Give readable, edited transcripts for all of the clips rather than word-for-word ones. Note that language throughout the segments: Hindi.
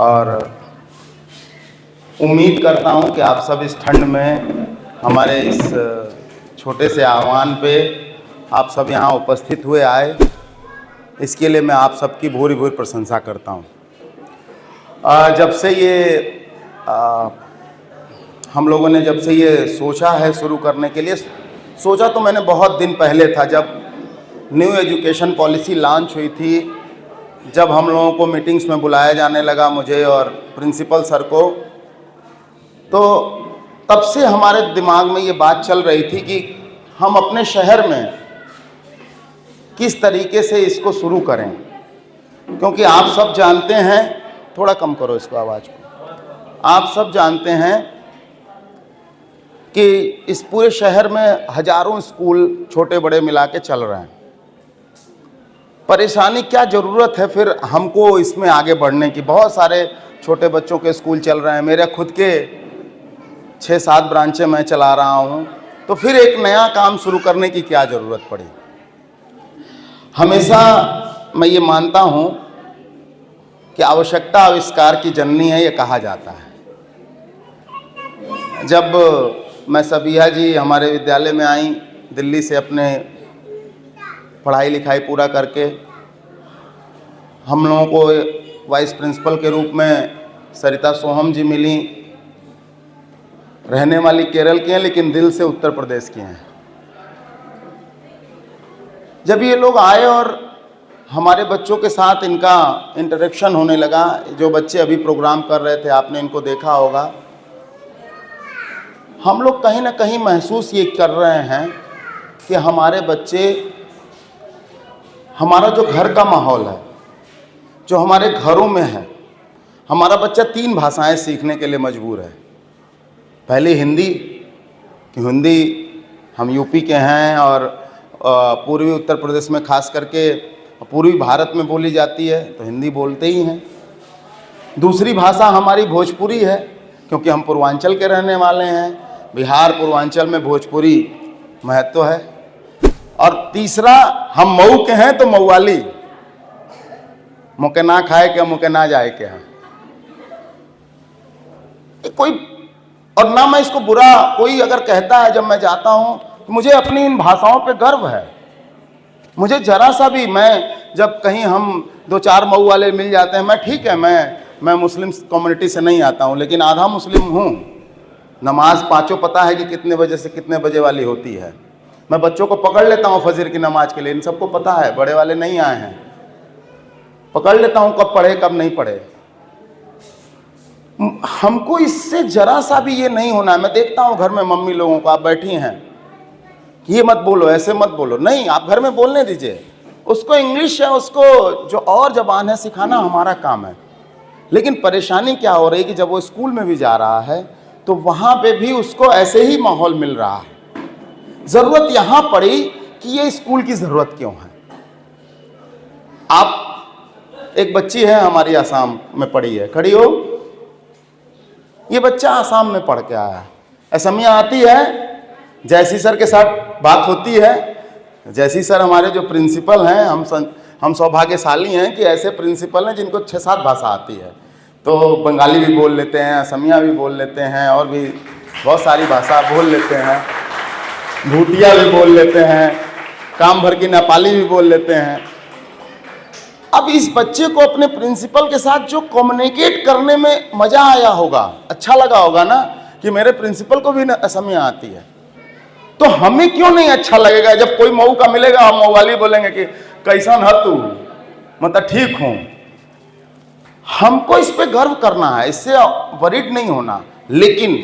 और उम्मीद करता हूं कि आप सब इस ठंड में हमारे इस छोटे से आह्वान पे आप सब यहाँ उपस्थित हुए आए, इसके लिए मैं आप सबकी भूरी भूरी प्रशंसा करता हूँ। जब से ये हम लोगों ने जब से ये सोचा है शुरू करने के लिए, सोचा तो मैंने बहुत दिन पहले था, जब न्यू एजुकेशन पॉलिसी लॉन्च हुई थी, जब हम लोगों को मीटिंग्स में बुलाया जाने लगा, मुझे और प्रिंसिपल सर को, तो तब से हमारे दिमाग में ये बात चल रही थी कि हम अपने शहर में किस तरीके से इसको शुरू करें। क्योंकि आप सब जानते हैं, थोड़ा कम करो इसको आवाज़ को, आप सब जानते हैं कि इस पूरे शहर में हजारों स्कूल छोटे बड़े मिला के चल रहे हैं। परेशानी क्या ज़रूरत है फिर हमको इसमें आगे बढ़ने की? बहुत सारे छोटे बच्चों के स्कूल चल रहे हैं, मेरे खुद के 6-7 ब्रांचें मैं चला रहा हूँ, तो फिर एक नया काम शुरू करने की क्या ज़रूरत पड़ी? हमेशा मैं ये मानता हूँ कि आवश्यकता आविष्कार की जननी है, ये कहा जाता है। जब मैं सबिया जी हमारे विद्यालय में आई दिल्ली से अपने पढ़ाई लिखाई पूरा करके, हम लोगों को वाइस प्रिंसिपल के रूप में सरिता सोहम जी मिली, रहने वाली केरल की हैं लेकिन दिल से उत्तर प्रदेश की हैं। जब ये लोग आए और हमारे बच्चों के साथ इनका इंटरेक्शन होने लगा, जो बच्चे अभी प्रोग्राम कर रहे थे आपने इनको देखा होगा, हम लोग कहीं ना कहीं महसूस ये कर रहे हैं कि हमारे बच्चे, हमारा जो घर का माहौल है, जो हमारे घरों में है, हमारा बच्चा 3 भाषाएं सीखने के लिए मजबूर है। पहले हिंदी, कि हिंदी हम यूपी के हैं और पूर्वी उत्तर प्रदेश में खास करके पूर्वी भारत में बोली जाती है, तो हिंदी बोलते ही हैं। दूसरी भाषा हमारी भोजपुरी है, क्योंकि हम पूर्वांचल के रहने वाले हैं, बिहार पूर्वांचल में भोजपुरी महत्व है। और तीसरा, हम मऊ के हैं तो मऊवाली, मुके ना खाए के मुके ना जाए के हैं कोई। और ना मैं इसको बुरा, कोई अगर कहता है जब मैं जाता हूं तो मुझे अपनी इन भाषाओं पे गर्व है। मुझे जरा सा भी, मैं जब कहीं हम 2-4 मऊ वाले मिल जाते हैं, मैं ठीक है, मैं मुस्लिम कम्युनिटी से नहीं आता हूं, लेकिन आधा मुस्लिम हूं। नमाज पाँचों पता है कि कितने बजे से कितने बजे वाली होती है। मैं बच्चों को पकड़ लेता हूँ फजर की नमाज के लिए, इन सबको पता है, बड़े वाले नहीं आए हैं, पकड़ लेता हूँ कब पढ़े कब नहीं पढ़े। हमको इससे जरा सा भी ये नहीं होना है। मैं देखता हूँ घर में मम्मी लोगों को, आप बैठी हैं, ये मत बोलो, ऐसे मत बोलो, नहीं, आप घर में बोलने दीजिए उसको। इंग्लिश है, उसको जो और जबान है सिखाना हमारा काम है। लेकिन परेशानी क्या हो रही है कि जब वो स्कूल में भी जा रहा है तो वहाँ पे भी उसको ऐसे ही माहौल मिल रहा है। ज़रूरत यहाँ पड़ी कि ये स्कूल की ज़रूरत क्यों है। आप, एक बच्ची है हमारी आसाम में पढ़ी है, खड़ी हो, ये बच्चा आसाम में पढ़ के आया है, असमिया आती है, जैसी सर के साथ बात होती है। जैसी सर हमारे जो प्रिंसिपल हैं, हम सौभाग्यशाली हैं कि ऐसे प्रिंसिपल हैं जिनको 6-7 भाषा आती है। तो बंगाली भी बोल लेते हैं, असमिया भी बोल लेते हैं, और भी बहुत सारी भाषा बोल लेते हैं, भूटिया भी बोल लेते हैं, काम भर की नेपाली भी बोल लेते हैं। अब इस बच्चे को अपने प्रिंसिपल के साथ जो कम्युनिकेट करने में मज़ा आया होगा, अच्छा लगा होगा ना, कि मेरे प्रिंसिपल को भी असमिया आती है, तो हमें क्यों नहीं अच्छा लगेगा? जब कोई मऊ का मिलेगा हम मऊवाली बोलेंगे कि कैसन है तू, मतलब ठीक हूँ। हमको इस पे गर्व करना है, इससे वरीड नहीं होना। लेकिन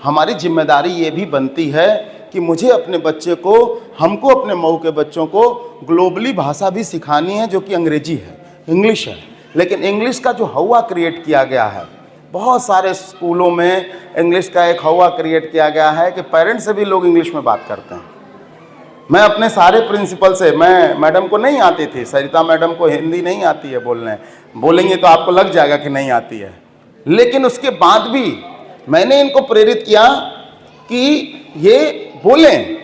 हमारी जिम्मेदारी ये भी बनती है कि मुझे अपने बच्चे को, हमको अपने मऊ के बच्चों को ग्लोबली भाषा भी सिखानी है, जो कि अंग्रेजी है, इंग्लिश है। लेकिन इंग्लिश का जो हवा क्रिएट किया गया है, बहुत सारे स्कूलों में इंग्लिश का एक हवा क्रिएट किया गया है कि पेरेंट्स से भी लोग इंग्लिश में बात करते हैं। मैं अपने सारे प्रिंसिपल से, मैं मैडम को नहीं आती थी, सरिता मैडम को हिंदी नहीं आती है बोलने, बोलेंगे तो आपको लग जाएगा कि नहीं आती है, लेकिन उसके बाद भी मैंने इनको प्रेरित किया कि ये बोलें,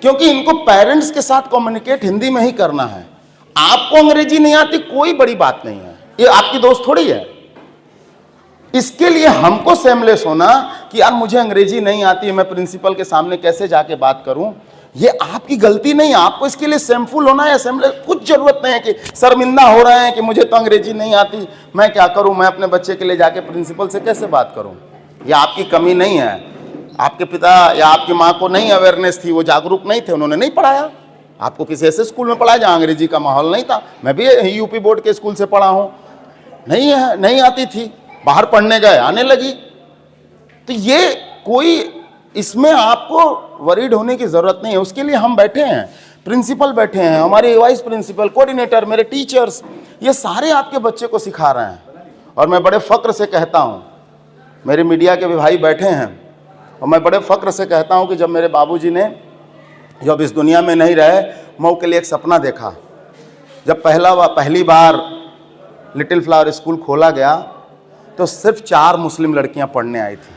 क्योंकि इनको पेरेंट्स के साथ कम्युनिकेट हिंदी में ही करना है। आपको अंग्रेजी नहीं आती कोई बड़ी बात नहीं है, ये आपकी दोस्त थोड़ी है। इसके लिए हमको सेमलेस होना कि यार मुझे अंग्रेजी नहीं आती है, मैं प्रिंसिपल के सामने कैसे जाके बात करूं, ये आपकी गलती नहीं है। आपको इसके लिए सेमफुल होना है, सेमलेस कुछ जरूरत नहीं है कि शर्मिंदा हो रहे हैं कि मुझे तो अंग्रेजी नहीं आती, मैं क्या करूं, मैं अपने बच्चे के लिए जाके प्रिंसिपल से कैसे बात करूं। ये आपकी कमी नहीं है, आपके पिता या आपकी माँ को नहीं अवेयरनेस थी, वो जागरूक नहीं थे, उन्होंने नहीं पढ़ाया आपको। किसी ऐसे स्कूल में पढ़ाया जहाँ अंग्रेजी का माहौल नहीं था। मैं भी यूपी बोर्ड के स्कूल से पढ़ा हूँ, नहीं आती थी, बाहर पढ़ने गए आने लगी। तो ये कोई इसमें आपको वरीड होने की जरूरत नहीं है। उसके लिए हम बैठे हैं, प्रिंसिपल बैठे हैं, हमारे वाइस प्रिंसिपल, कोऑर्डिनेटर, मेरे टीचर्स, ये सारे आपके बच्चे को सिखा रहे हैं। और मैं बड़े फक्र से कहता हूँ, मेरे मीडिया के भी भाई बैठे हैं, और मैं बड़े फक्र से कहता हूँ कि जब मेरे बाबूजी ने, जब इस दुनिया में नहीं रहे, मऊ के लिए एक सपना देखा। जब पहली बार लिटिल फ्लावर स्कूल खोला गया तो सिर्फ 4 मुस्लिम लड़कियां पढ़ने आई थी,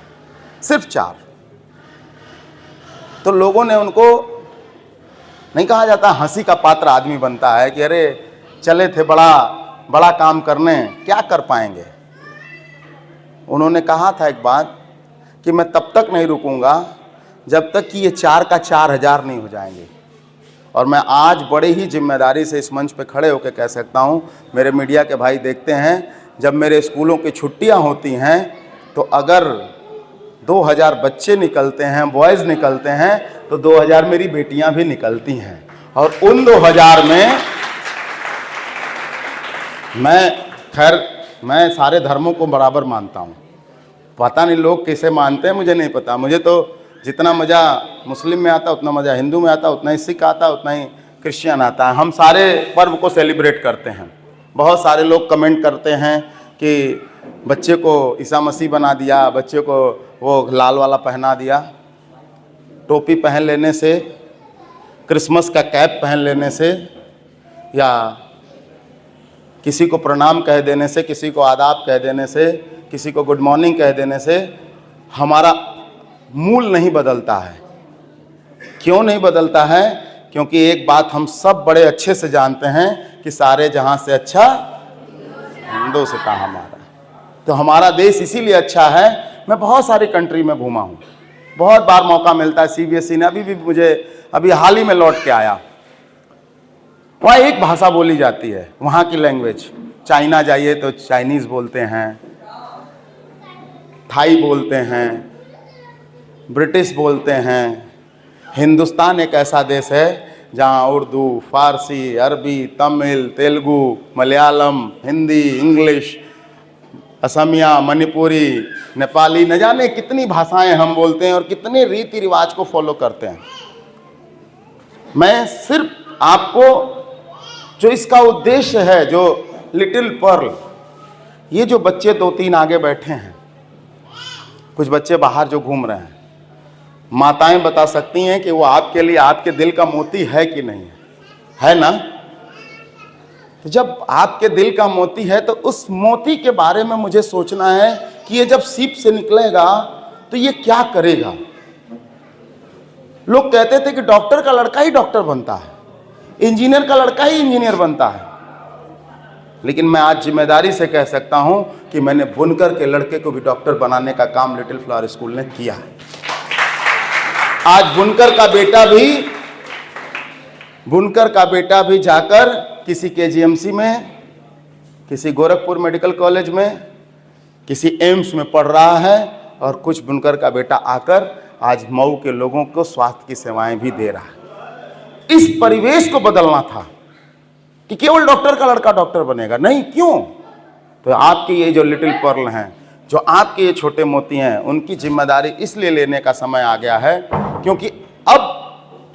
सिर्फ 4। तो लोगों ने उनको, नहीं कहा जाता हंसी का पात्र आदमी बनता है कि अरे चले थे बड़ा काम करने, क्या कर पाएंगे। उन्होंने कहा था एक बात कि मैं तब तक नहीं रुकूंगा जब तक कि ये 4 का 4000 नहीं हो जाएंगे। और मैं आज बड़े ही जिम्मेदारी से इस मंच पे खड़े होकर कह सकता हूँ, मेरे मीडिया के भाई देखते हैं, जब मेरे स्कूलों की छुट्टियाँ होती हैं तो अगर 2000 बच्चे निकलते हैं, बॉयज़ निकलते हैं, तो 2000 मेरी बेटियां भी निकलती हैं। और उन 2000 में मैं सारे धर्मों को बराबर मानता हूँ। पता नहीं लोग कैसे मानते हैं, मुझे नहीं पता। मुझे तो जितना मज़ा मुस्लिम में आता, उतना मज़ा हिंदू में आता, उतना ही सिख आता, उतना ही क्रिश्चियन आता है। हम सारे पर्व को सेलिब्रेट करते हैं। बहुत सारे लोग कमेंट करते हैं कि बच्चे को ईसा मसीह बना दिया, बच्चे को वो लाल वाला पहना दिया। टोपी पहन लेने से, क्रिसमस का कैप पहन लेने से, या किसी को प्रणाम कह देने से, किसी को आदाब कह देने से, किसी को गुड मॉर्निंग कह देने से हमारा मूल नहीं बदलता है। क्यों नहीं बदलता है? क्योंकि एक बात हम सब बड़े अच्छे से जानते हैं कि सारे जहां से अच्छा हिंदू से कहा हमारा। तो हमारा देश इसीलिए अच्छा है। मैं बहुत सारी कंट्री में घूमा हूँ, बहुत बार मौका मिलता है। CBSE ने अभी हाल ही में लौट के आया। वहाँ एक भाषा बोली जाती है, वहाँ की लैंग्वेज। चाइना जाइए तो चाइनीज़ बोलते हैं, थाई बोलते हैं, ब्रिटिश बोलते हैं। हिंदुस्तान एक ऐसा देश है जहाँ उर्दू, फारसी, अरबी, तमिल, तेलुगु, मलयालम, हिंदी, इंग्लिश, असमिया, मणिपुरी, नेपाली, न जाने कितनी भाषाएं हम बोलते हैं और कितने रीति रिवाज को फॉलो करते हैं। मैं सिर्फ आपको जो इसका उद्देश्य है, जो लिटिल पर्ल, ये जो बच्चे 2-3 आगे बैठे हैं, कुछ बच्चे बाहर जो घूम रहे हैं, माताएं बता सकती हैं कि वो आपके लिए आपके दिल का मोती है कि नहीं है ना? तो जब आपके दिल का मोती है तो उस मोती के बारे में मुझे सोचना है कि ये जब सीप से निकलेगा तो ये क्या करेगा। लोग कहते थे कि डॉक्टर का लड़का ही डॉक्टर बनता है, इंजीनियर का लड़का ही इंजीनियर बनता है। लेकिन मैं आज जिम्मेदारी से कह सकता हूं कि मैंने बुनकर के लड़के को भी डॉक्टर बनाने का काम लिटिल फ्लावर स्कूल ने किया है। आज बुनकर का बेटा भी जाकर किसी KGMC में, किसी गोरखपुर मेडिकल कॉलेज में, किसी एम्स में पढ़ रहा है, और कुछ बुनकर का बेटा आकर आज मऊ के लोगों को स्वास्थ्य की सेवाएं भी दे रहा है। इस परिवेश को बदलना था कि केवल डॉक्टर का लड़का डॉक्टर बनेगा, नहीं। क्यों? तो आपके ये जो लिटिल पर्ल हैं, जो आपके ये छोटे मोती हैं, उनकी जिम्मेदारी इसलिए लेने का समय आ गया है क्योंकि अब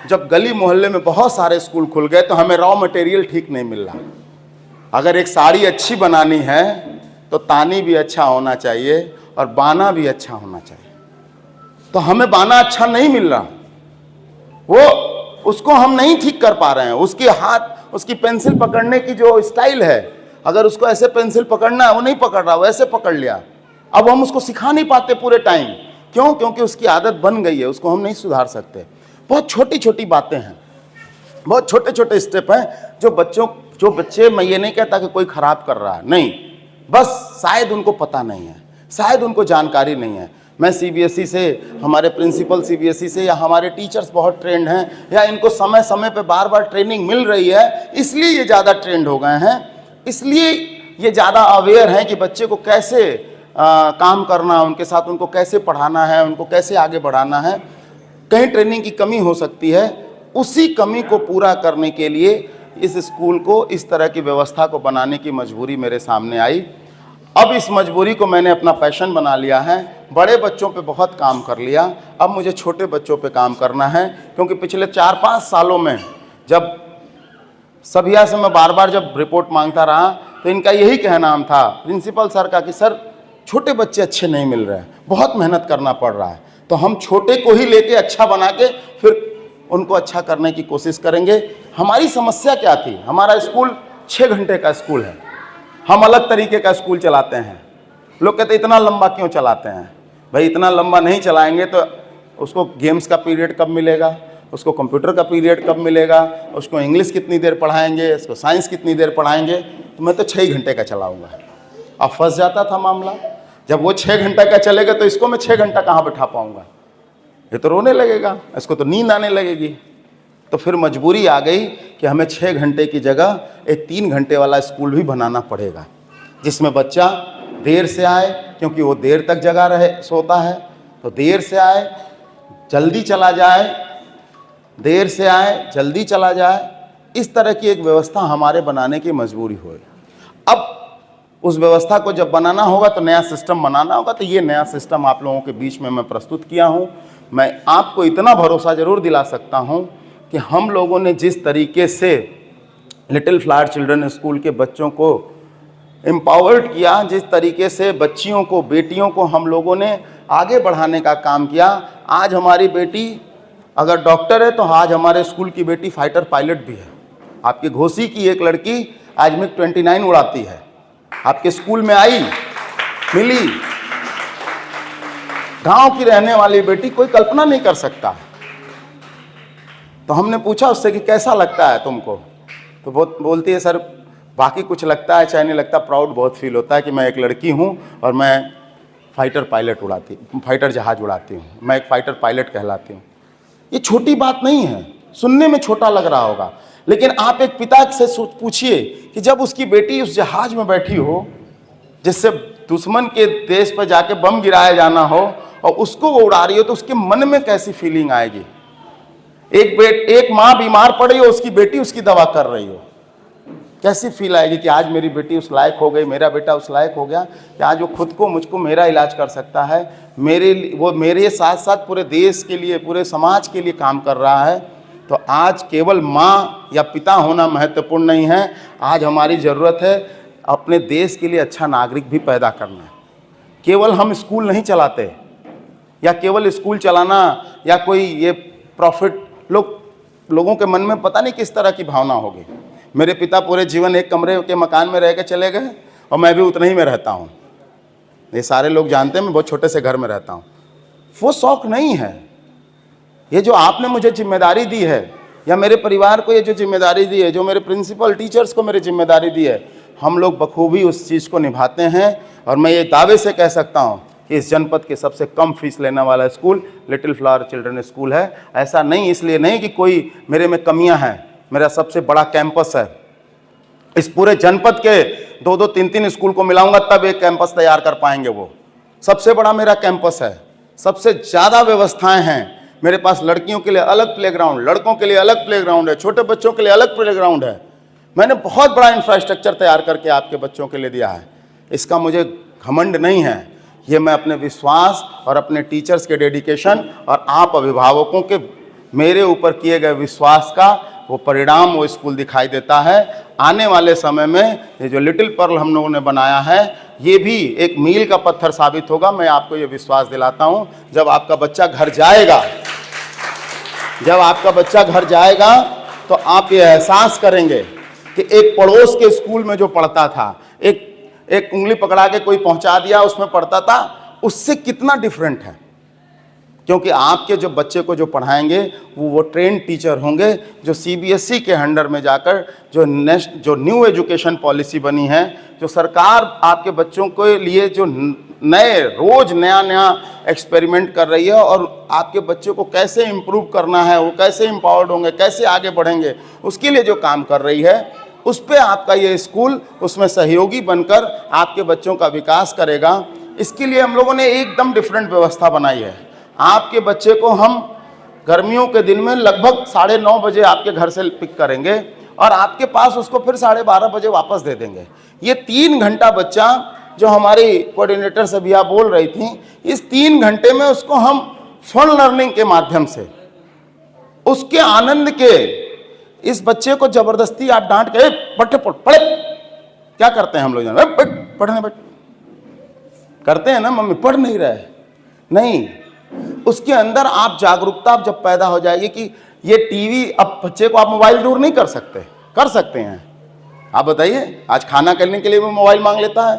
जब गली मोहल्ले में बहुत सारे स्कूल खुल गए तो हमें रॉ मटेरियल ठीक नहीं मिल रहा। अगर एक साड़ी अच्छी बनानी है तो तानी भी अच्छा होना चाहिए और बाना भी अच्छा होना चाहिए। तो हमें बाना अच्छा नहीं मिल रहा, वो उसको हम नहीं ठीक कर पा रहे हैं। उसकी हाथ, उसकी पेंसिल पकड़ने की जो स्टाइल है, अगर उसको ऐसे पेंसिल पकड़ना है, वो नहीं पकड़ रहा, वो ऐसे पकड़ लिया। अब हम उसको सिखा नहीं पाते पूरे टाइम। क्यों? क्योंकि उसकी आदत बन गई है, उसको हम नहीं सुधार सकते। बहुत छोटी छोटी बातें हैं, बहुत छोटे छोटे स्टेप हैं जो बच्चे, मैं ये नहीं कहता कि कोई खराब कर रहा है, नहीं, बस शायद उनको पता नहीं है शायद उनको जानकारी नहीं है। मैं सीबीएसई से, हमारे प्रिंसिपल सीबीएसई से, या हमारे टीचर्स बहुत ट्रेंड हैं, या इनको समय समय पे बार बार ट्रेनिंग मिल रही है, इसलिए ये ज़्यादा ट्रेंड हो गए हैं, इसलिए ये ज़्यादा अवेयर हैं कि बच्चे को कैसे काम करना है, उनके साथ उनको कैसे पढ़ाना है, उनको कैसे आगे बढ़ाना है। कहीं ट्रेनिंग की कमी हो सकती है, उसी कमी को पूरा करने के लिए इस स्कूल को इस तरह की व्यवस्था को बनाने की मजबूरी मेरे सामने आई। अब इस मजबूरी को मैंने अपना पैशन बना लिया है। बड़े बच्चों पे बहुत काम कर लिया, अब मुझे छोटे बच्चों पे काम करना है, क्योंकि पिछले 4-5 सालों में जब सभिया से मैं बार बार जब रिपोर्ट मांगता रहा तो इनका यही कहना था प्रिंसिपल सर का कि सर छोटे बच्चे अच्छे नहीं मिल रहे हैं, बहुत मेहनत करना पड़ रहा है, तो हम छोटे को ही लेके अच्छा बना के फिर उनको अच्छा करने की कोशिश करेंगे। हमारी समस्या क्या थी? हमारा स्कूल 6 घंटे का स्कूल है, हम अलग तरीके का स्कूल चलाते हैं। लोग कहते इतना लंबा क्यों चलाते हैं? भाई इतना लंबा नहीं चलाएंगे तो उसको गेम्स का पीरियड कब मिलेगा, उसको कंप्यूटर का पीरियड कब मिलेगा, उसको इंग्लिश कितनी देर पढ़ाएंगे, उसको साइंस कितनी देर पढ़ाएंगे? तो मैं तो 6 घंटे का चलाऊँगा। अब फंस जाता था मामला, जब वो 6 घंटे का चलेगा तो इसको मैं 6 घंटा कहाँ बैठा पाऊँगा? ये तो रोने लगेगा, इसको तो नींद आने लगेगी। तो फिर मजबूरी आ गई कि हमें 6 घंटे की जगह एक 3 घंटे वाला स्कूल भी बनाना पड़ेगा, जिसमें बच्चा देर से आए, क्योंकि वो देर तक जगा रहे सोता है, तो देर से आए जल्दी चला जाए, देर से आए जल्दी चला जाए। इस तरह की एक व्यवस्था हमारे बनाने की मजबूरी हुई। अब उस व्यवस्था को जब बनाना होगा तो नया सिस्टम बनाना होगा, तो ये नया सिस्टम आप लोगों के बीच में मैं प्रस्तुत किया हूँ। मैं आपको इतना भरोसा ज़रूर दिला सकता हूँ कि हम लोगों ने जिस तरीके से लिटिल फ्लावर चिल्ड्रन स्कूल के बच्चों को एम्पावर्ड किया, जिस तरीके से बच्चियों को, बेटियों को हम लोगों ने आगे बढ़ाने का काम किया, आज हमारी बेटी अगर डॉक्टर है तो आज हमारे स्कूल की बेटी फाइटर पायलट भी है। आपके घोसी की एक लड़की आज मिग 29 उड़ाती है, आपके स्कूल में आई, मिली। गांव की रहने वाली बेटी कोई कल्पना नहीं कर सकता। तो हमने पूछा उससे कि कैसा लगता है तुमको, तो बहुत बोलती है सर बाकी कुछ लगता है चाहे नहीं लगता, प्राउड बहुत फील होता है कि मैं एक लड़की हूं और मैं फाइटर जहाज उड़ाती हूं, मैं एक फाइटर पायलट कहलाती हूं। ये छोटी बात नहीं है, सुनने में छोटा लग रहा होगा, लेकिन आप एक पिता से पूछिए कि जब उसकी बेटी उस जहाज में बैठी हो जिससे दुश्मन के देश पर जाके बम गिराया जाना हो और उसको वो उड़ा रही हो, तो उसके मन में कैसी फीलिंग आएगी? एक माँ बीमार पड़ी हो, उसकी बेटी उसकी दवा कर रही हो, कैसी फील आएगी कि आज मेरी बेटी उस लायक हो गई, मेरा बेटा उस लायक हो गया कि आज वो खुद को मुझको मेरा इलाज कर सकता है, वो मेरे साथ साथ पूरे देश के लिए, पूरे समाज के लिए काम कर रहा है। तो आज केवल माँ या पिता होना महत्वपूर्ण नहीं है, आज हमारी ज़रूरत है अपने देश के लिए अच्छा नागरिक भी पैदा करना है। केवल हम स्कूल नहीं चलाते, या केवल स्कूल चलाना या कोई ये प्रॉफिट, लोगों के मन में पता नहीं किस तरह की भावना होगी। मेरे पिता पूरे जीवन एक कमरे के मकान में रह के चले गए और मैं भी उतना ही में रहता हूँ। ये सारे लोग जानते हैं मैं बहुत छोटे से घर में रहता हूँ। वो शौक नहीं है। ये जो आपने मुझे जिम्मेदारी दी है, या मेरे परिवार को ये जो जिम्मेदारी दी है, जो मेरे प्रिंसिपल टीचर्स को मेरी जिम्मेदारी दी है, हम लोग बखूबी उस चीज़ को निभाते हैं। और मैं ये दावे से कह सकता हूँ कि इस जनपद के सबसे कम फीस लेने वाला school little flower children school है। ऐसा नहीं, इसलिए नहीं कि कोई मेरे में कमियां हैं, मेरा सबसे बड़ा कैंपस है। इस पूरे जनपद के 2-2, 3-3 स्कूल को मिलाऊंगा तब एक कैंपस तैयार कर पाएंगे। वो सबसे बड़ा मेरा कैंपस है, सबसे ज़्यादा व्यवस्थाएं हैं मेरे पास। लड़कियों के लिए अलग प्लेग्राउंड, लड़कों के लिए अलग प्लेग्राउंड है, छोटे बच्चों के लिए अलग प्लेग्राउंड है। मैंने बहुत बड़ा इंफ्रास्ट्रक्चर तैयार करके आपके बच्चों के लिए दिया है। इसका मुझे घमंड नहीं है, ये मैं अपने विश्वास और अपने टीचर्स के डेडिकेशन और आप अभिभावकों के मेरे ऊपर किए गए विश्वास का वो परिणाम वो स्कूल दिखाई देता है। आने वाले समय में ये जो लिटिल पर्ल हम लोगों ने बनाया है, ये भी एक मील का पत्थर साबित होगा। मैं आपको ये विश्वास दिलाता हूँ, जब आपका बच्चा घर जाएगा, तो आप ये एहसास करेंगे कि एक पड़ोस के स्कूल में जो पढ़ता था, एक उंगली पकड़ा के कोई पहुंचा दिया उसमें पढ़ता था, उससे कितना डिफरेंट है, क्योंकि आपके जो बच्चे को जो पढ़ाएंगे वो ट्रेन टीचर होंगे, जो सीबीएसई के अंडर में जाकर जो न्यू एजुकेशन पॉलिसी बनी है, जो सरकार आपके बच्चों के लिए जो नए रोज नया नया एक्सपेरिमेंट कर रही है और आपके बच्चे को कैसे इम्प्रूव करना है, वो कैसे एम्पावर्ड होंगे, कैसे आगे बढ़ेंगे, उसके लिए जो काम कर रही है, उस पे आपका ये स्कूल उसमें सहयोगी बनकर आपके बच्चों का विकास करेगा। इसके लिए हम लोगों ने एकदम डिफरेंट व्यवस्था बनाई है। आपके बच्चे को हम गर्मियों के दिन में लगभग 9:30 बजे आपके घर से पिक करेंगे और आपके पास उसको फिर 12:30 बजे वापस दे देंगे। ये 3 घंटा बच्चा, जो हमारी कोऑर्डिनेटर से भी आप बोल रही थी, इस 3 घंटे में उसको हम फन लर्निंग के माध्यम से उसके आनंद के, इस बच्चे को जबरदस्ती आप डांट के पढ़े क्या करते हैं हम लोग, पढ़ने बैठ करते हैं ना, मम्मी पढ़ नहीं रहे, नहीं, उसके अंदर आप जागरूकता जब पैदा हो जाएगी कि ये टीवी, अब बच्चे को आप मोबाइल दूर नहीं कर सकते, कर सकते हैं। आप बताइए, आज खाना करने के लिए भी मोबाइल मांग लेता है,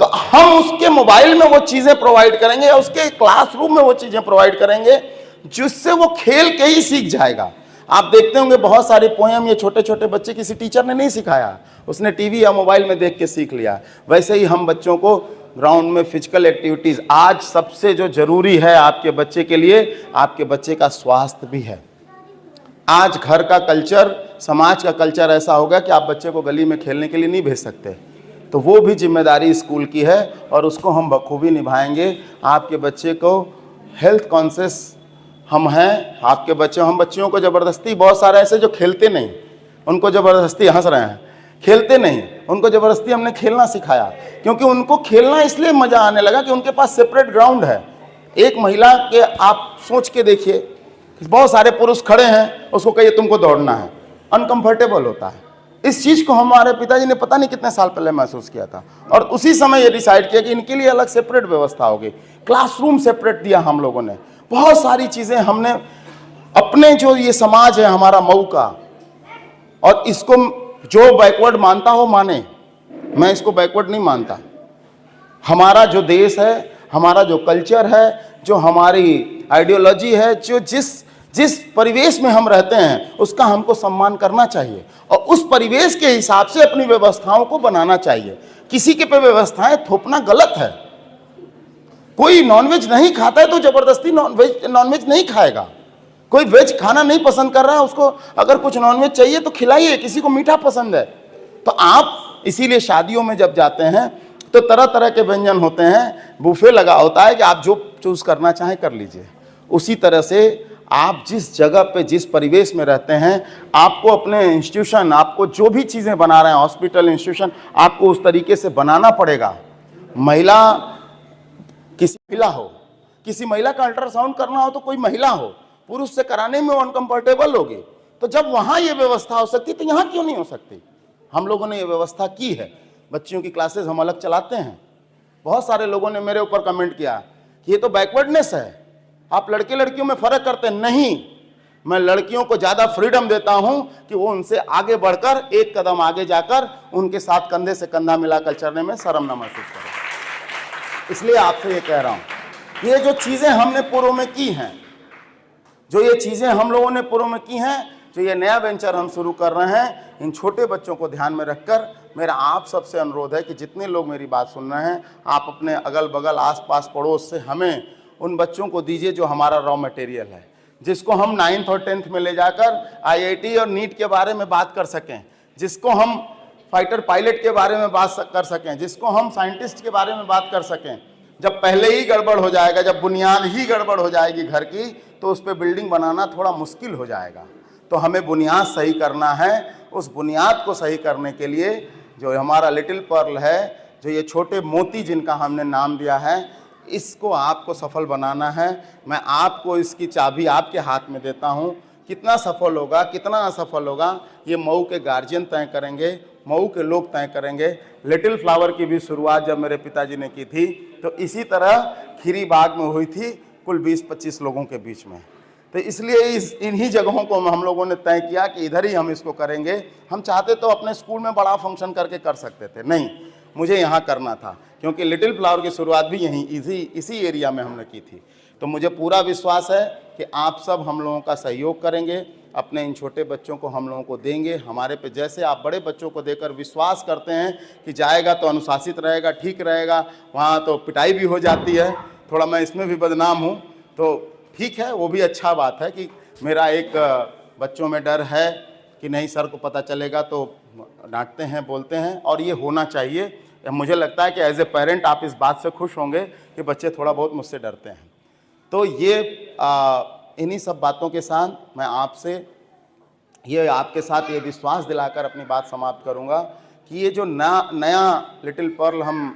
तो हम उसके मोबाइल में वो चीजें प्रोवाइड करेंगे या उसके क्लासरूम में वो चीजें प्रोवाइड करेंगे जिससे वो खेल के ही सीख जाएगा। आप देखते होंगे बहुत सारे पोएम ये छोटे छोटे बच्चे किसी टीचर ने नहीं सिखाया, उसने टीवी या मोबाइल में देख के सीख लिया। वैसे ही हम बच्चों को ग्राउंड में फिजिकल एक्टिविटीज, आज सबसे जो जरूरी है आपके बच्चे के लिए, आपके बच्चे का स्वास्थ्य भी है। आज घर का कल्चर, समाज का कल्चर ऐसा होगा कि आप बच्चे को गली में खेलने के लिए नहीं भेज सकते, तो वो भी जिम्मेदारी स्कूल की है और उसको हम बखूबी निभाएंगे। आपके बच्चे को हेल्थ कॉन्शियस हम हैं, आपके बच्चे, हम बच्चियों को ज़बरदस्ती, बहुत सारे ऐसे जो खेलते नहीं, उनको ज़बरदस्ती, हंस रहे हैं, खेलते नहीं, उनको ज़बरदस्ती हमने खेलना सिखाया, क्योंकि उनको खेलना इसलिए मज़ा आने लगा कि उनके पास सेपरेट ग्राउंड है। एक महिला के आप सोच के देखिए, बहुत सारे पुरुष खड़े हैं, उसको कहिए तुमको दौड़ना है, अनकंफर्टेबल होता है। इस चीज़ को हमारे पिताजी ने पता नहीं कितने साल पहले महसूस किया था और उसी समय ये डिसाइड किया कि इनके लिए अलग सेपरेट व्यवस्था होगी। क्लासरूम सेपरेट दिया हम लोगों ने, बहुत सारी चीज़ें हमने अपने, जो ये समाज है हमारा मऊ का, और इसको जो बैकवर्ड मानता हो माने, मैं इसको बैकवर्ड नहीं मानता। हमारा जो देश है, हमारा जो कल्चर है, जो हमारी आइडियोलॉजी है, जो जिस परिवेश में हम रहते हैं उसका हमको सम्मान करना चाहिए और उस परिवेश के हिसाब से अपनी व्यवस्थाओं को बनाना चाहिए। किसी के पे व्यवस्थाएं थोपना गलत है। कोई नॉनवेज नहीं खाता है तो जबरदस्ती नॉनवेज नहीं खाएगा। कोई वेज खाना नहीं पसंद कर रहा है, उसको अगर कुछ नॉनवेज चाहिए तो खिलाइए। किसी को मीठा पसंद है तो आप, इसीलिए शादियों में जब जाते हैं तो तरह तरह के व्यंजन होते हैं, बुफे लगा होता है कि आप जो चूज करना चाहें कर लीजिए। उसी तरह से आप जिस जगह पे, जिस परिवेश में रहते हैं, आपको अपने इंस्टीट्यूशन, आपको जो भी चीज़ें बना रहे हैं, हॉस्पिटल, इंस्टीट्यूशन, आपको उस तरीके से बनाना पड़ेगा। महिला, किसी महिला हो, किसी महिला का अल्ट्रासाउंड करना हो तो कोई महिला हो, पुरुष से कराने में वो अनकंफर्टेबल होगी, तो जब वहाँ ये व्यवस्था हो सकती तो यहाँ क्यों नहीं हो सकती? हम लोगों ने ये व्यवस्था की है। बच्चियों की क्लासेस हम अलग चलाते हैं। बहुत सारे लोगों ने मेरे ऊपर कमेंट किया कि ये तो बैकवर्डनेस है, आप लड़के लड़कियों में फर्क करते हैं। नहीं, मैं लड़कियों को ज्यादा फ्रीडम देता हूं कि वो उनसे आगे बढ़कर, एक कदम आगे जाकर उनके साथ कंधे से कंधा मिलाकर चलने में शर्म न महसूस करें। इसलिए आपसे ये कह रहा हूं, ये जो चीजें हमने पूर्व में की हैं, जो ये चीजें हम लोगों ने पूर्व में की हैं, जो ये नया वेंचर हम शुरू कर रहे हैं, इन छोटे बच्चों को ध्यान में रखकर मेरा आप सबसे अनुरोध है कि जितने लोग मेरी बात सुन रहे हैं, आप अपने अगल बगल, आस पास, पड़ोस से हमें उन बच्चों को दीजिए जो हमारा रॉ मटेरियल है, जिसको हम 9th और 10th में ले जाकर IIT और नीट के बारे में बात कर सकें, जिसको हम फाइटर पायलट के बारे में बात कर सकें, जिसको हम साइंटिस्ट के बारे में बात कर सकें। जब पहले ही गड़बड़ हो जाएगा, जब बुनियाद ही गड़बड़ हो जाएगी घर की, तो उस पर बिल्डिंग बनाना थोड़ा मुश्किल हो जाएगा। तो हमें बुनियाद सही करना है। उस बुनियाद को सही करने के लिए जो हमारा लिटिल पर्ल है, जो ये छोटे मोती जिनका हमने नाम दिया है, इसको आपको सफल बनाना है। मैं आपको इसकी चाबी आपके हाथ में देता हूँ। कितना सफल होगा, कितना असफल होगा, ये मऊ के गार्जियन तय करेंगे, मऊ के लोग तय करेंगे। लिटिल फ्लावर की भी शुरुआत जब मेरे पिताजी ने की थी तो इसी तरह खीरी बाग में हुई थी, कुल 20-25 लोगों के बीच में। तो इसलिए इन्हीं जगहों को हम लोगों ने तय किया कि इधर ही हम इसको करेंगे। हम चाहते तो अपने स्कूल में बड़ा फंक्शन करके कर सकते थे, नहीं, मुझे यहाँ करना था, क्योंकि लिटिल फ्लावर की शुरुआत भी यहीं इसी एरिया में हमने की थी। तो मुझे पूरा विश्वास है कि आप सब हम लोगों का सहयोग करेंगे, अपने इन छोटे बच्चों को हम लोगों को देंगे। हमारे पे जैसे आप बड़े बच्चों को देकर विश्वास करते हैं कि जाएगा तो अनुशासित रहेगा, ठीक रहेगा, वहाँ तो पिटाई भी हो जाती है, थोड़ा मैं इसमें भी बदनाम हूँ, तो ठीक है, वो भी अच्छा बात है कि मेरा एक बच्चों में डर है कि नहीं सर को पता चलेगा तो डांटते हैं, बोलते हैं, और ये होना चाहिए। मुझे लगता है कि एज ए पेरेंट आप इस बात से खुश होंगे कि बच्चे थोड़ा बहुत मुझसे डरते हैं। तो ये इन्हीं सब बातों के साथ मैं आपके साथ ये विश्वास दिलाकर अपनी बात समाप्त करूंगा कि ये जो नया लिटिल पर्ल हम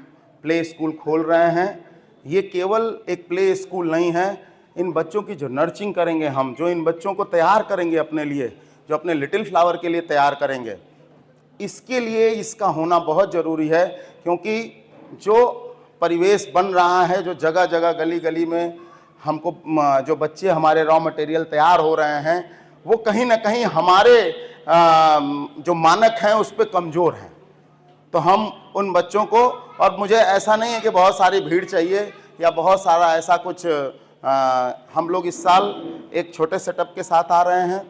प्ले स्कूल खोल रहे हैं, ये केवल एक प्ले स्कूल नहीं है। इन बच्चों की जो नर्चिंग करेंगे हम, जो इन बच्चों को तैयार करेंगे अपने लिए, जो अपने लिटिल फ्लावर के लिए तैयार करेंगे, इसके लिए इसका होना बहुत ज़रूरी है। क्योंकि जो परिवेश बन रहा है, जो जगह जगह गली गली में हमको जो बच्चे हमारे रॉ मटेरियल तैयार हो रहे हैं, वो कहीं ना कहीं हमारे जो मानक हैं उस पर कमज़ोर हैं। तो हम उन बच्चों को, और मुझे ऐसा नहीं है कि बहुत सारी भीड़ चाहिए या बहुत सारा ऐसा कुछ, हम लोग इस साल एक छोटे सेटअप के साथ आ रहे हैं,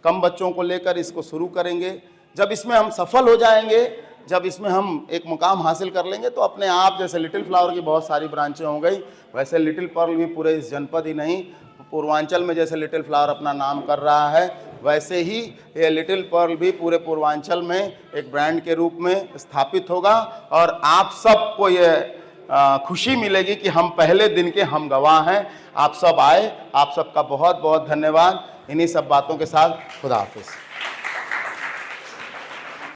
कम बच्चों को लेकर इसको शुरू करेंगे। जब इसमें हम सफल हो जाएंगे, जब इसमें हम एक मुकाम हासिल कर लेंगे, तो अपने आप जैसे लिटिल फ्लावर की बहुत सारी ब्रांचें हो गई, वैसे लिटिल पर्ल भी पूरे इस जनपद ही नहीं, पूर्वांचल में जैसे लिटिल फ्लावर अपना नाम कर रहा है, वैसे ही ये लिटिल पर्ल भी पूरे पूर्वांचल में एक ब्रांड के रूप में स्थापित होगा। और आप सबको ये खुशी मिलेगी कि हम पहले दिन के हम गवाह हैं। आप सब आए, आप सबका बहुत बहुत धन्यवाद। इन्हीं सब बातों के साथ खुदा हाफिज़।